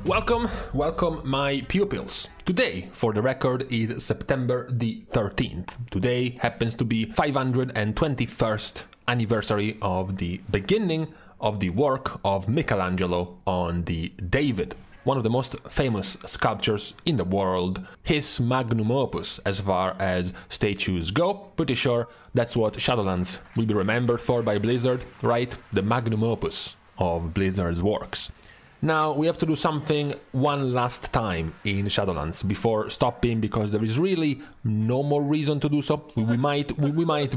Welcome my pupils. Today, for the record, is September the 13th. Today happens to be 521st anniversary of the beginning of the work of Michelangelo on the David, one of the most famous sculptures in the world, his magnum opus as far as statues go. Pretty sure that's what Shadowlands will be remembered for by Blizzard, right? The magnum opus of Blizzard's works. Now we have to do something one last time in Shadowlands before stopping, because there is really no more reason to do so. We might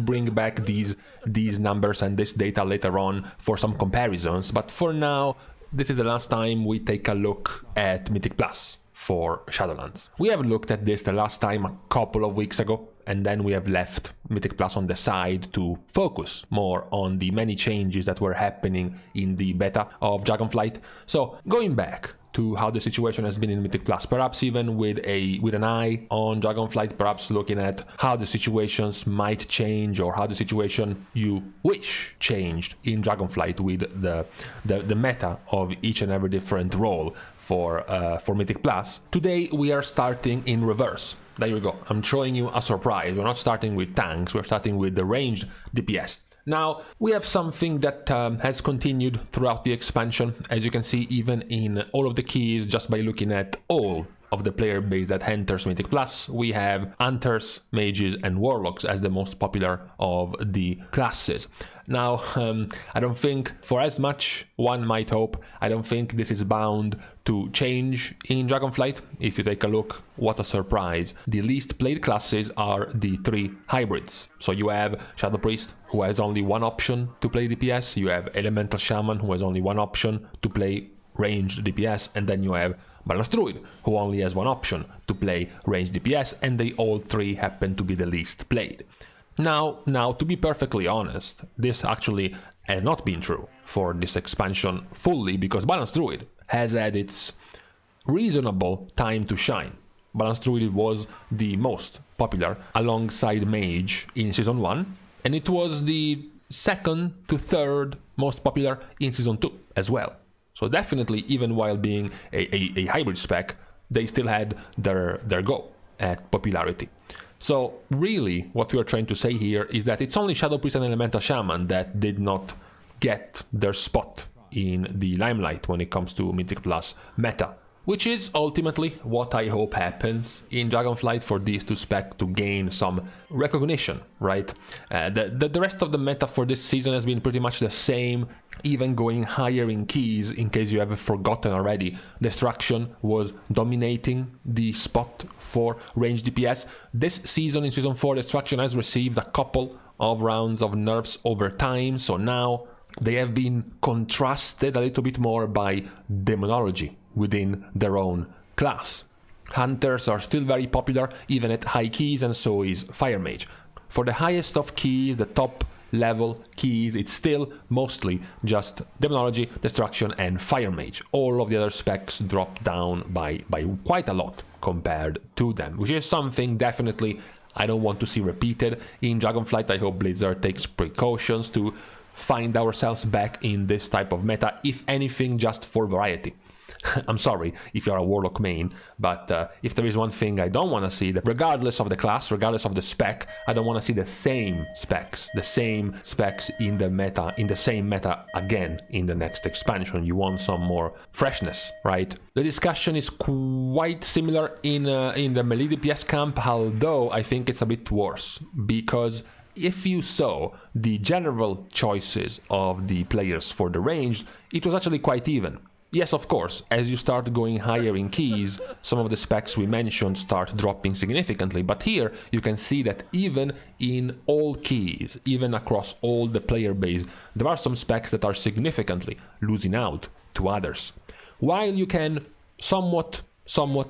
bring back these numbers and this data later on for some comparisons, but for now this is the last time we take a look at Mythic Plus for Shadowlands. We have looked at this the last time a couple of weeks ago, and then we have left Mythic Plus on the side to focus more on the many changes that were happening in the beta of Dragonflight. So going back to how the situation has been in Mythic Plus, perhaps even with an eye on Dragonflight, perhaps looking at how the situations might change or how the situation you wish changed in Dragonflight with the meta of each and every different role for Mythic Plus. Today we are starting in reverse. There you go. I'm showing you a surprise. We're not starting with tanks, we're starting with the ranged DPS. Now, we have something that has continued throughout the expansion, as you can see even in all of the keys, just by looking at all of the player base that enters Mythic Plus. We have Hunters, Mages and Warlocks as the most popular of the classes. Now, I don't think, for as much one might hope, I don't think this is bound to change in Dragonflight. If you take a look, what a surprise. The least played classes are the three hybrids. So you have Shadow Priest, who has only one option to play DPS, you have Elemental Shaman, who has only one option to play ranged DPS, and then you have Balanced Druid, who only has one option to play ranged DPS, and they all three happen to be the least played. Now, to be perfectly honest, this actually has not been true for this expansion fully, because Balanced Druid has had its reasonable time to shine. Balanced Druid was the most popular alongside Mage in Season 1, and it was the second to third most popular in Season 2 as well. So definitely, even while being a hybrid spec, they still had their go at popularity. So really, what we are trying to say here is that it's only Shadow Priest and Elemental Shaman that did not get their spot in the limelight when it comes to Mythic Plus meta, which is ultimately what I hope happens in Dragonflight for these two specs to gain some recognition, right? The rest of the meta for this season has been pretty much the same, even going higher in keys. In case you haven't forgotten already, Destruction was dominating the spot for ranged DPS. This season, in Season 4, Destruction has received a couple of rounds of nerfs over time, so now they have been contrasted a little bit more by Demonology within their own class. Hunters are still very popular even at high keys, and so is Fire Mage. For the highest of keys, the top level keys, it's still mostly just Demonology, Destruction and Fire Mage. All of the other specs drop down by quite a lot compared to them, which is something definitely I don't want to see repeated in Dragonflight. I hope Blizzard takes precautions to find ourselves back in this type of meta, if anything just for variety. I'm sorry if you're a Warlock main, but if there is one thing I don't want to see, that regardless of the class, regardless of the spec, I don't want to see the same specs in the meta, in the same meta again in the next expansion. You want some more freshness, right? The discussion is quite similar in the Melee DPS camp, although I think it's a bit worse, because if you saw the general choices of the players for the range, it was actually quite even. Yes, of course, as you start going higher in keys, some of the specs we mentioned start dropping significantly, but here you can see that even in all keys, even across all the player base, there are some specs that are significantly losing out to others. While you can somewhat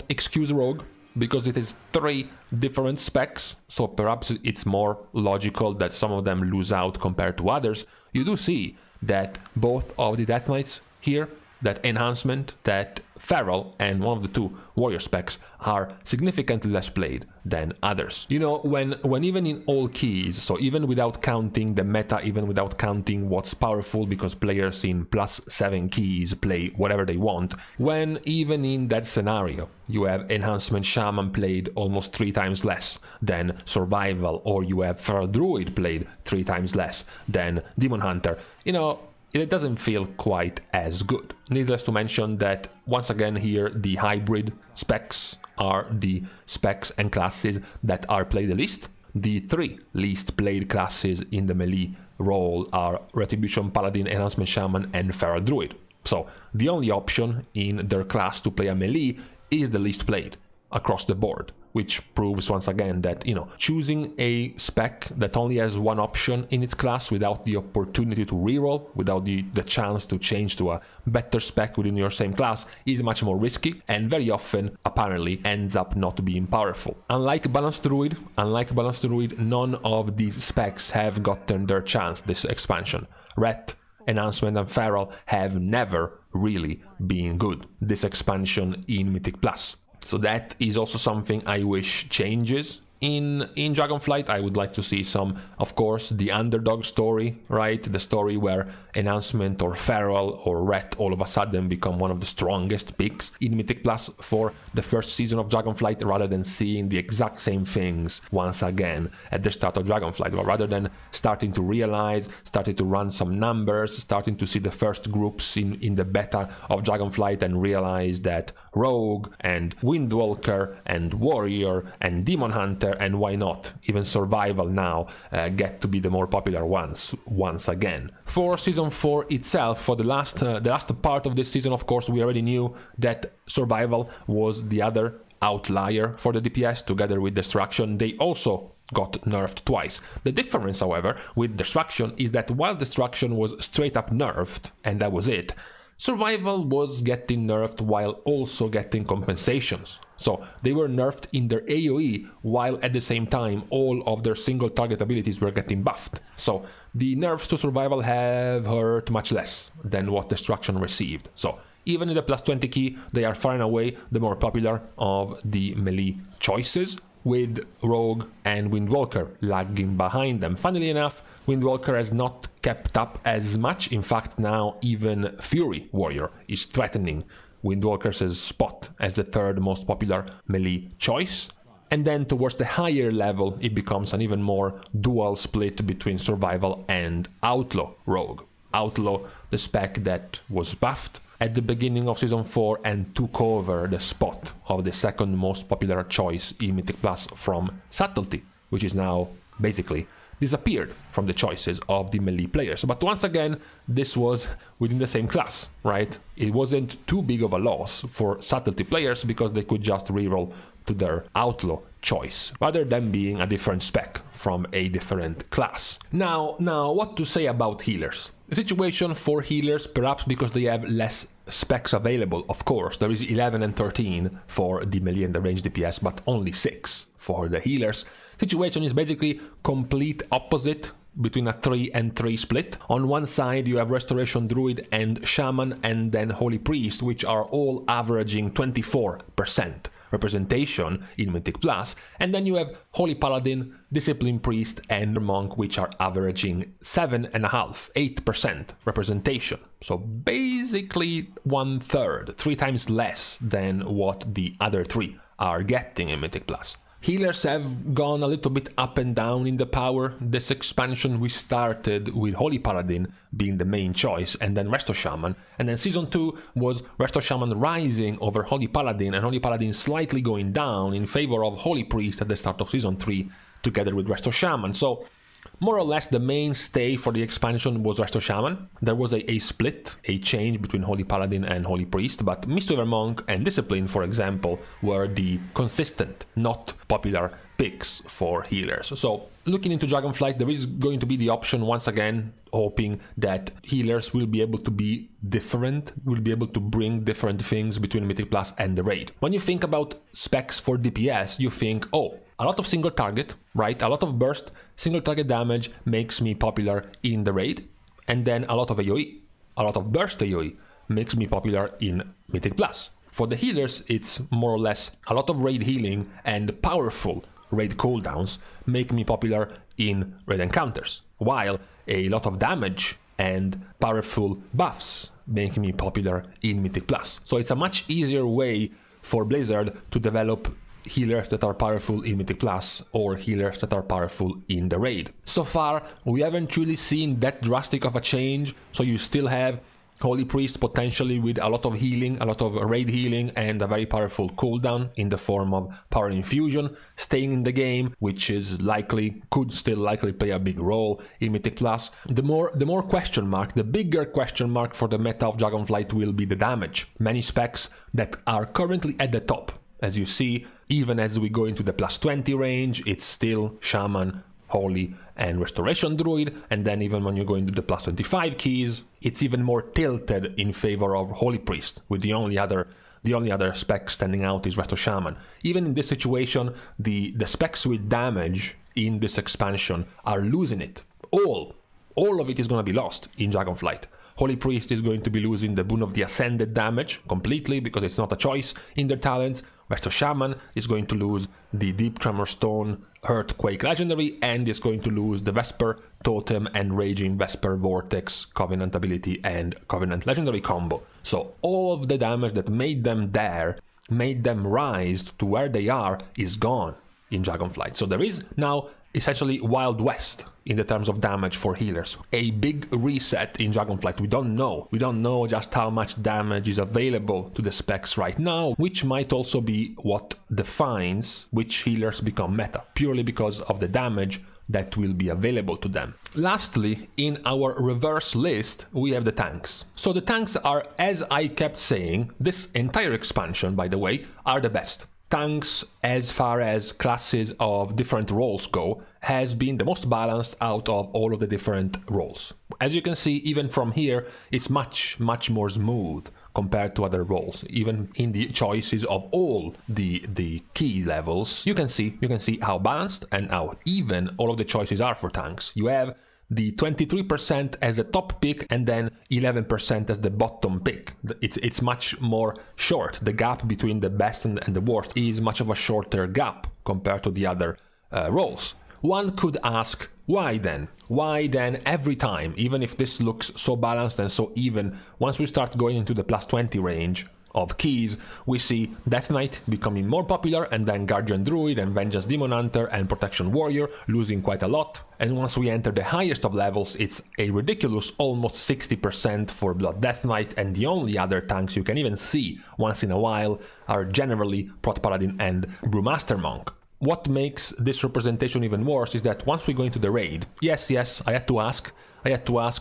excuse Rogue, because it is three different specs, so perhaps it's more logical that some of them lose out compared to others, you do see that both of the Death Knights here, that enhancement, that Feral and one of the two warrior specs are significantly less played than others. You know, when even in all keys, so even without counting the meta, even without counting what's powerful because players in +7 keys play whatever they want, when even in that scenario you have Enhancement Shaman played almost 3 times less than Survival, or you have Feral Druid played 3 times less than Demon Hunter, you know, it doesn't feel quite as good. Needless to mention that, once again here, the hybrid specs are the specs and classes that are played the least. The 3 least played classes in the melee role are Retribution Paladin, Enhancement Shaman, and Feral Druid. So the only option in their class to play a melee is the least played across the board, which proves once again that, you know, choosing a spec that only has one option in its class without the opportunity to reroll, without the chance to change to a better spec within your same class, is much more risky and very often apparently ends up not being powerful. Unlike Balanced Druid, none of these specs have gotten their chance this expansion. Ret, Enhancement, and Feral have never really been good this expansion in Mythic Plus. So that is also something I wish changes in Dragonflight. I would like to see some, of course, the underdog story, right? The story where Enhancement or Feral or Ret all of a sudden become one of the strongest picks in Mythic Plus for the first season of Dragonflight, rather than seeing the exact same things once again at the start of Dragonflight. But rather than starting to realize, starting to run some numbers, starting to see the first groups in the beta of Dragonflight and realize that Rogue and Windwalker and Warrior and Demon Hunter, and why not even Survival now, get to be the more popular ones once again. For Season 4 itself, for the last part of this season, of course, we already knew that Survival was the other outlier for the DPS, together with Destruction. They also got nerfed twice. The difference, however, with Destruction is that while Destruction was straight up nerfed, and that was it, Survival was getting nerfed while also getting compensations. So they were nerfed in their AoE, while at the same time all of their single target abilities were getting buffed. So the nerfs to Survival have hurt much less than what Destruction received. So even in the +20 key, they are far and away the more popular of the melee choices, with Rogue and Windwalker lagging behind them. Funnily enough, Windwalker has not kept up as much. In fact, now even Fury Warrior is threatening Windwalker's spot as the 3rd most popular melee choice. And then towards the higher level, it becomes an even more dual split between Survival and Outlaw Rogue. Outlaw, the spec that was buffed at the beginning of Season 4 and took over the spot of the 2nd most popular choice in Mythic Plus from Subtlety, which is now basically disappeared from the choices of the melee players. But once again, this was within the same class, right? It wasn't too big of a loss for Subtlety players because they could just reroll to their Outlaw choice, rather than being a different spec from a different class. Now, what to say about healers? The situation for healers, perhaps because they have less specs available, of course, there is 11 and 13 for the melee and the range DPS, but only 6 for the healers. Situation is basically complete opposite between a 3 and 3 split. On one side you have Restoration Druid and Shaman, and then Holy Priest, which are all averaging 24% representation in Mythic Plus, and then you have Holy Paladin, Discipline Priest, and Monk, which are averaging 7.5%, 8% representation. So basically 1/3, 3 times less than what the other 3 are getting in Mythic Plus. Healers have gone a little bit up and down in the power. This expansion we started with Holy Paladin being the main choice, and then Resto Shaman, and then Season 2 was Resto Shaman rising over Holy Paladin, and Holy Paladin slightly going down in favor of Holy Priest at the start of Season 3 together with Resto Shaman. So more or less the mainstay for the expansion was Resto Shaman. There was a split, a change between Holy Paladin and Holy Priest, but Mistweaver Monk and Discipline, for example, were the consistent, not popular picks for healers. So looking into Dragonflight, there is going to be the option, once again, hoping that healers will be able to be different, will be able to bring different things between Mythic Plus and the raid. When you think about specs for DPS, you think, oh, a lot of single target, right? A lot of burst, single target damage makes me popular in the raid, and then a lot of AoE, a lot of burst AoE makes me popular in Mythic Plus. For the healers, it's more or less a lot of raid healing and powerful raid cooldowns make me popular in raid encounters, while a lot of damage and powerful buffs make me popular in Mythic Plus. So it's a much easier way for Blizzard to develop healers that are powerful in Mythic Plus or healers that are powerful in the raid. So far, we haven't really seen that drastic of a change, so you still have Holy Priest potentially with a lot of healing, a lot of raid healing, and a very powerful cooldown in the form of Power Infusion staying in the game, which is likely, could still likely play a big role in Mythic Plus. The more question mark, the bigger question mark for the meta of Dragonflight will be the damage. Many specs that are currently at the top. As you see, even as we go into the plus 20 range, it's still Shaman, Holy, and Restoration Druid, and then even when you go into the plus 25 keys, it's even more tilted in favor of Holy Priest, with the only other spec standing out is Resto Shaman. Even in this situation, the specs with damage in this expansion are losing it. All of it is going to be lost in Dragonflight. Holy Priest is going to be losing the Boon of the Ascended damage completely because it's not a choice in their talents. Resto Shaman is going to lose the Deep Tremor Stone Earthquake Legendary and is going to lose the Vesper Totem and Raging Vesper Vortex Covenant ability and Covenant Legendary combo. So all of the damage that made them there, made them rise to where they are, is gone in Dragonflight. So there is now essentially Wild West in the terms of damage for healers. A big reset in Dragonflight. We don't know just how much damage is available to the specs right now, which might also be what defines which healers become meta, purely because of the damage that will be available to them. Lastly, in our reverse list, we have the tanks. So the tanks are, as I kept saying, this entire expansion, by the way, are the best. Tanks, as far as classes of different roles go, has been the most balanced out of all of the different roles. As you can see, even from here, it's much more smooth compared to other roles. Even in the choices of all the key levels, you can see how balanced and how even all of the choices are for tanks. You have the 23% as the top pick and then 11% as the bottom pick. It's much more short. The gap between the best and the worst is much of a shorter gap compared to the other roles. One could ask, why then? Why then every time, even if this looks so balanced and so even, once we start going into the plus 20 range of keys, we see Death Knight becoming more popular, and then Guardian Druid and Vengeance Demon Hunter and Protection Warrior losing quite a lot. And once we enter the highest of levels, it's a ridiculous almost 60% for Blood Death Knight, and the only other tanks you can even see once in a while are generally Prot Paladin and Brewmaster Monk. What makes this representation even worse is that once we go into the raid, yes, I had to ask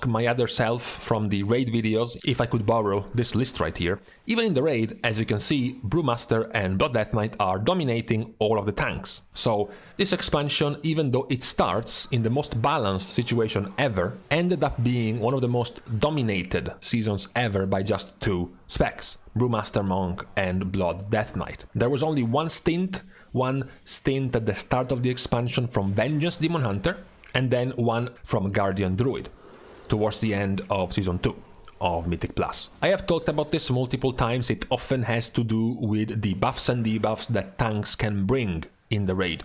my other self from the raid videos if I could borrow this list right here. Even in the raid, as you can see, Brewmaster and Blood Death Knight are dominating all of the tanks. So this expansion, even though it starts in the most balanced situation ever, ended up being one of the most dominated seasons ever by just two specs, Brewmaster Monk and Blood Death Knight. There was only one stint at the start of the expansion from Vengeance Demon Hunter, and then one from Guardian Druid towards the end of Season 2 of Mythic Plus. I have talked about this multiple times. It often has to do with the buffs and debuffs that tanks can bring in the raid.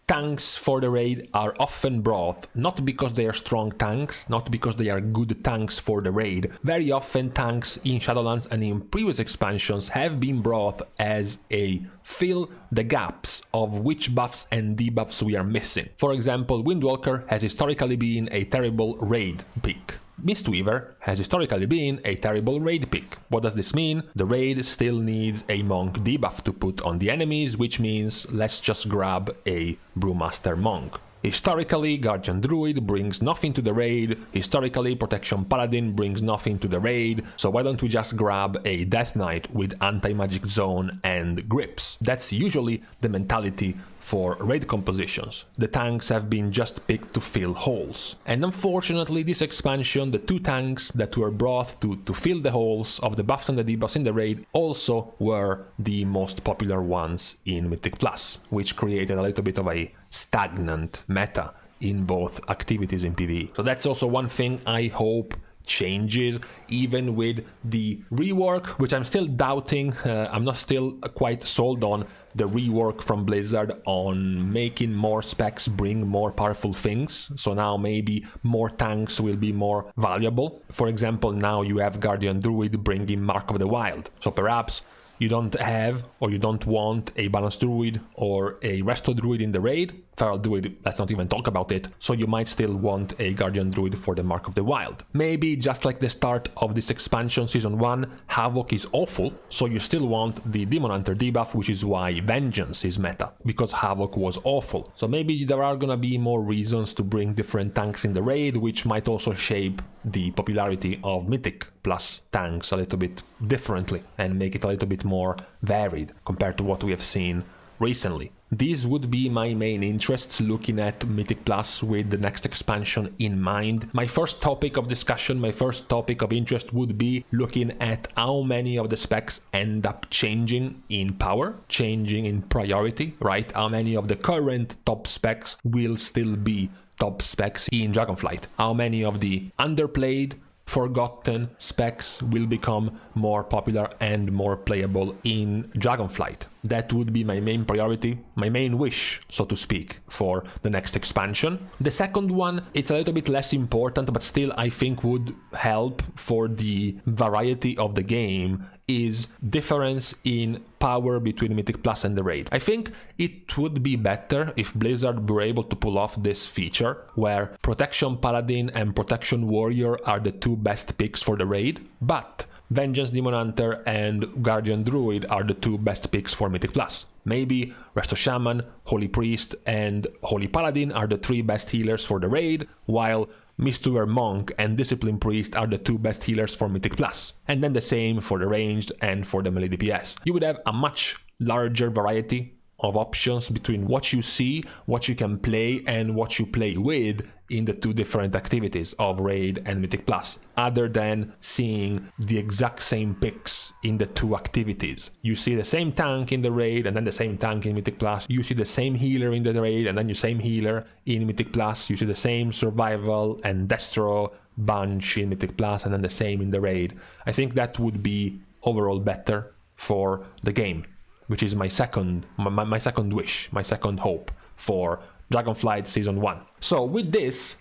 Tanks for the raid are often brought not because they are strong tanks, not because they are good tanks for the raid. Very often tanks in Shadowlands and in previous expansions have been brought as a fill the gaps of which buffs and debuffs we are missing. For example, Windwalker has historically been a terrible raid pick. Mistweaver has historically been a terrible raid pick. What does this mean? The raid still needs a monk debuff to put on the enemies, which means let's just grab a Brewmaster Monk. Historically, Guardian Druid brings nothing to the raid. Historically, Protection Paladin brings nothing to the raid. So why don't we just grab a Death Knight with Anti-Magic Zone and Grips? That's usually the mentality for raid compositions. The tanks have been just picked to fill holes. And unfortunately, this expansion, the two tanks that were brought to fill the holes of the buffs and the debuffs in the raid also were the most popular ones in Mythic Plus, which created a little bit of a stagnant meta in both activities in PvE. So that's also one thing I hope changes, even with the rework, which I'm still doubting. I'm not still quite sold on the rework from Blizzard on making more specs bring more powerful things. So now maybe more tanks will be more valuable. For example, now you have Guardian Druid bringing Mark of the Wild. So perhaps you don't have or you don't want a Balanced Druid or a Resto Druid in the raid. Feral Druid, let's not even talk about it. So you might still want a Guardian Druid for the Mark of the Wild. Maybe just like the start of this expansion, Season 1, Havoc is awful, so you still want the Demon Hunter debuff, which is why Vengeance is meta, because Havoc was awful. So maybe there are gonna be more reasons to bring different tanks in the raid, which might also shape the popularity of Mythic plus tanks a little bit differently and make it a little bit more varied compared to what we have seen recently. These would be my main interests looking at Mythic Plus with the next expansion in mind. My first topic of discussion, my first topic of interest would be looking at how many of the specs end up changing in power, changing in priority, right? How many of the current top specs will still be top specs in Dragonflight? How many of the underplayed, forgotten specs will become more popular and more playable in Dragonflight? That would be my main priority, my main wish, so to speak, for the next expansion. The second one, it's a little bit less important, but still I think would help for the variety of the game, is difference in power between Mythic Plus and the raid. I think it would be better if Blizzard were able to pull off this feature where Protection Paladin and Protection Warrior are the two best picks for the raid, but Vengeance Demon Hunter and Guardian Druid are the two best picks for Mythic Plus. Maybe Resto Shaman, Holy Priest and Holy Paladin are the three best healers for the raid, while Mistweaver Monk and Discipline Priest are the two best healers for Mythic Plus. And then the same for the ranged and for the melee DPS. You would have a much larger variety of options between what you see, what you can play, and what you play with in the two different activities of Raid and Mythic Plus, other than seeing the exact same picks in the two activities. You see the same tank in the Raid and then the same tank in Mythic Plus. You see the same healer in the Raid and then the same healer in Mythic Plus. You see the same Survival and Destro bunch in Mythic Plus and then the same in the Raid. I think that would be overall better for the game, which is my second wish, my second hope for Dragonflight Season 1. So with this,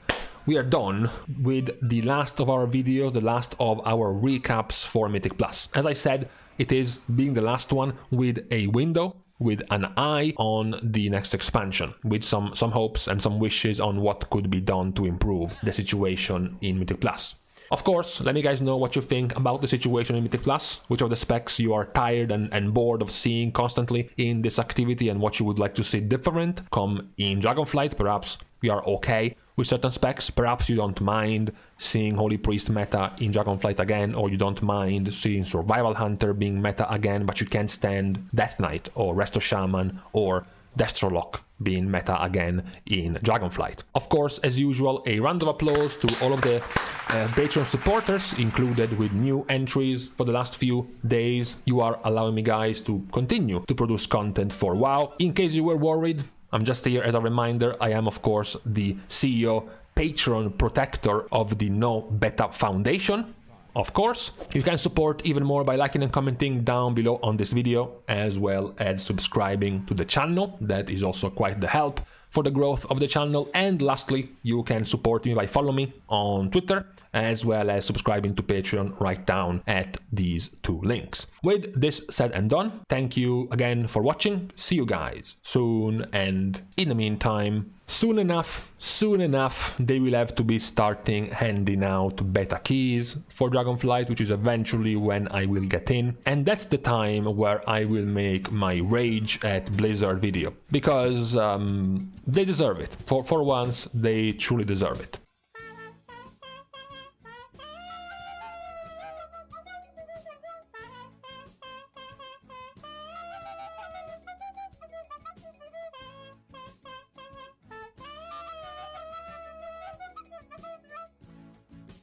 we are done with the last of our videos, the last of our recaps for Mythic Plus. As I said, it is being the last one with a window, with an eye on the next expansion, with some hopes and some wishes on what could be done to improve the situation in Mythic Plus. Of course, let me guys know what you think about the situation in Mythic Plus, which of the specs you are tired and bored of seeing constantly in this activity and what you would like to see different come in Dragonflight. Perhaps you are okay with certain specs, perhaps you don't mind seeing Holy Priest meta in Dragonflight again, or you don't mind seeing Survival Hunter being meta again, but you can't stand Death Knight or Resto Shaman or Destrolock being meta again in Dragonflight. Of course, as usual, a round of applause to all of the Patreon supporters included with new entries for the last few days. You are allowing me guys to continue to produce content for WoW. In case you were worried, I'm just here as a reminder. I am of course the CEO, patron protector of the No Beta Foundation. Of course, you can support even more by liking and commenting down below on this video, as well as subscribing to the channel. That is also quite the help for the growth of the channel. And lastly, you can support me by following me on Twitter, as well as subscribing to Patreon right down at these two links. With this said and done, thank you again for watching. See you guys soon, and in the meantime, soon enough, they will have to be starting handing out beta keys for Dragonflight, which is eventually when I will get in. And that's the time where I will make my Rage at Blizzard video, because they deserve it. For once, they truly deserve it.